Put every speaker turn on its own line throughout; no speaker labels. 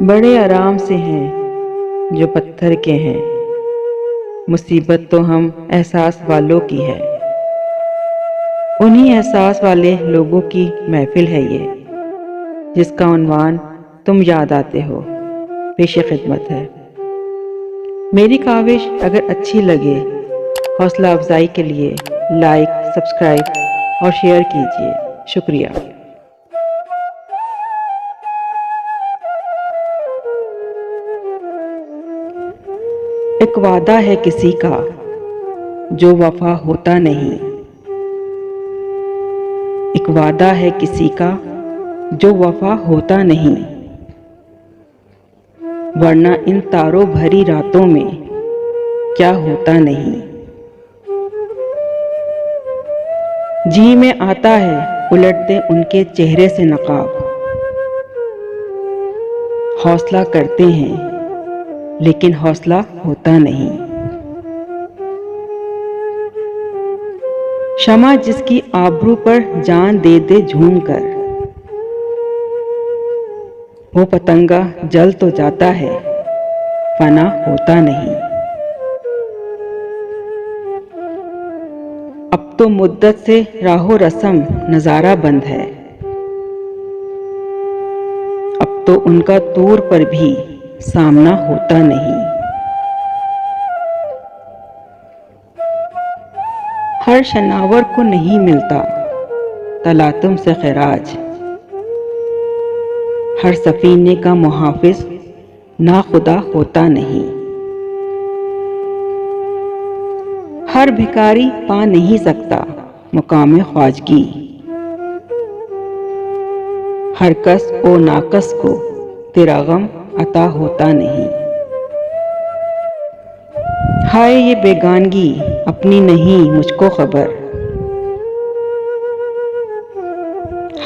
بڑے آرام سے ہیں جو پتھر کے ہیں، مصیبت تو ہم احساس والوں کی ہے۔ انہی احساس والے لوگوں کی محفل ہے یہ، جس کا عنوان تم یاد آتے ہو، پیش خدمت ہے۔ میری کاوش اگر اچھی لگے، حوصلہ افزائی کے لیے لائک، سبسکرائب اور شیئر کیجیے۔ شکریہ۔ ایک وعدہ ہے کسی کا جو وفا ہوتا نہیں، ایک وعدہ ہے کسی کا جو وفا ہوتا نہیں، ورنہ ان تاروں بھری راتوں میں کیا ہوتا نہیں۔ جی میں آتا ہے الٹ دے ان کے چہرے سے نقاب، حوصلہ کرتے ہیں لیکن حوصلہ ہوتا نہیں۔ شمع جس کی آبرو پر جان دے دے جھوم کر، وہ پتنگا جل تو جاتا ہے فنا ہوتا نہیں۔ اب تو مدت سے راہ و رسم نظارہ بند ہے، اب تو ان کا طور پر بھی سامنا ہوتا نہیں۔ ہر شناور کو نہیں ملتا تلاطم سے خراج، ہر سفینے کا محافظ ناخدا ہوتا نہیں۔ ہر بھکاری پا نہیں سکتا مقام خواجگی، ہر کس و ناکس کو تیرا غم عطا ہوتا نہیں۔ ہائے یہ بیگانگی اپنی نہیں مجھ کو خبر،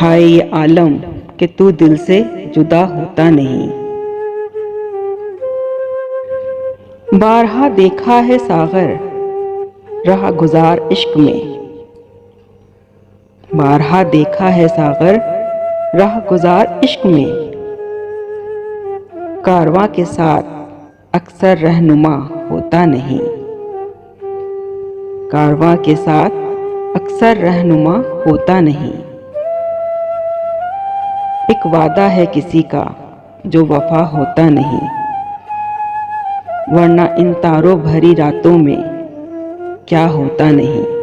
ہائے یہ عالم کہ تو دل سے جدا ہوتا نہیں۔ بارہا دیکھا ہے ساغر رہ گزار عشق میں، بارہا دیکھا ہے ساغر رہ گزار عشق میں، کارواں کے ساتھ اکثر رہنما ہوتا نہیں، کارواں کے ساتھ اکثر رہنما ہوتا نہیں۔ ایک وعدہ ہے کسی کا جو وفا ہوتا نہیں، ورنہ ان تاروں بھری راتوں میں کیا ہوتا نہیں۔